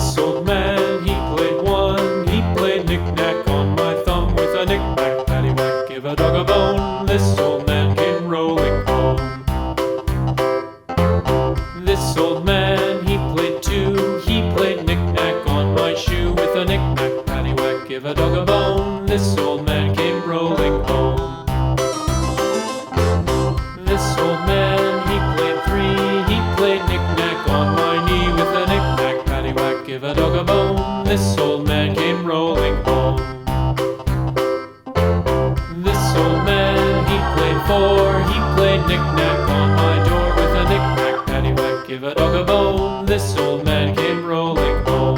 This old man, he played one. He played knick-knack on my thumb with a knick-knack, paddywhack, give a dog a bone. This old man came rolling home. This old man, he played two. He played knick-knack on my shoe with a knick-knack, paddywhack, give a dog a bone. This old man came rolling home. This old man, he played three. He played knick-knack on my knee with a knick-knack, paddywhack, give a dog a bone. This old man came rolling home. This old man, he played four. He played knick-knack on my door with a knick-knack, paddywhack, give a dog a bone. This old man came rolling home.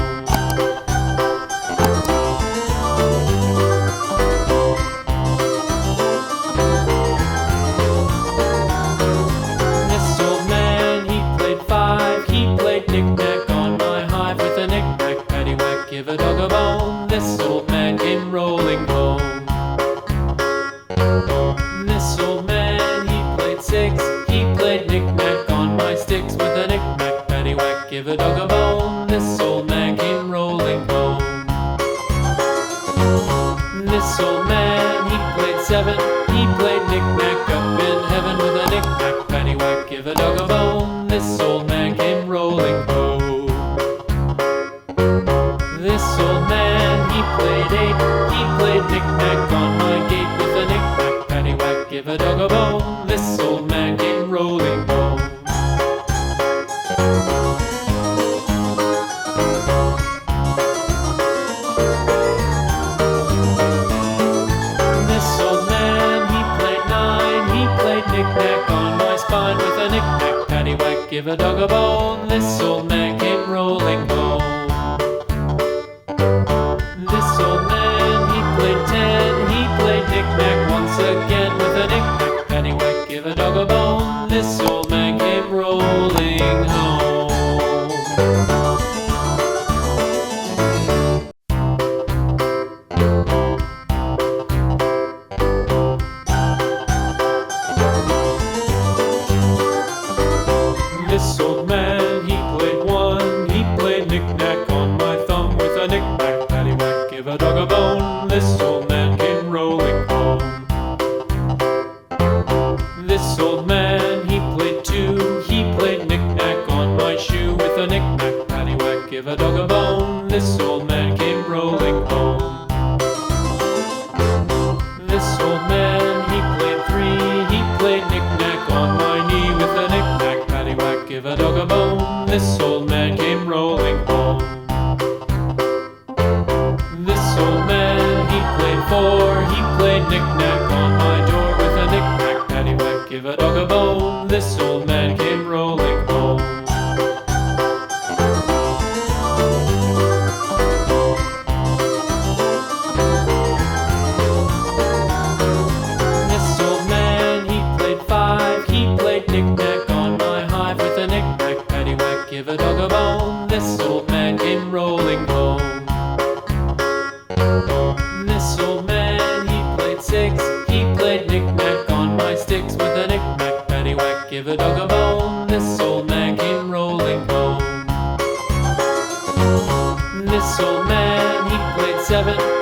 This old man, he played five. He played knick-knack on my hive with a knick-knack, paddywhack, give a dog a bone. This old man came rolling home. This old man, he played six. He played knick-knack on my sticks with a knick-knack, paddywhack, give a dog a bone. This old man came rolling home. This old man, he played seven. He played knick-knack up in heaven with a knick-knack, paddywhack, give a dog a bone. This old man came rolling home. This old man, he played eight. He played knick-knack on my gate with a knick-knack, paddywhack, give a dog a bone. This old man came rolling home. This old man, he played nine. He played knick-knack on my spine with a knick-knack, paddywhack, give a dog a bone. This old man came rolling home. This old man, he played ten. He played knick-knack once again with a knick-knack, paddywhack, give a dog a bone. This old man came rolling home. This old man, he played one. He played knick-knack on my thumb with a knick-knack, paddywhack, give a dog a bone. This old man came rolling home. This old man, he played two. He played knick-knack on my shoe with a knick-knack, paddywhack, give a dog a bone. This old man came rolling home. This old man, he played three. He played knick-knack on my knee with a knick-knack, paddywhack, give a dog a bone. This old man came rolling home. This old man, he played four. He played knick-knack on my door with a knick-knack, paddywhack, give a dog a bone. This old man came rolling home. This old man, he played five. He played knick-knack on my hive with a knick-knack, paddywhack, give a dog a bone. This old man came rolling home. This old man, he played six. He played knick-knack on my sticks with a knick-knack, paddywhack, give a dog a bone. This old man came rolling home. This old man, he played seven.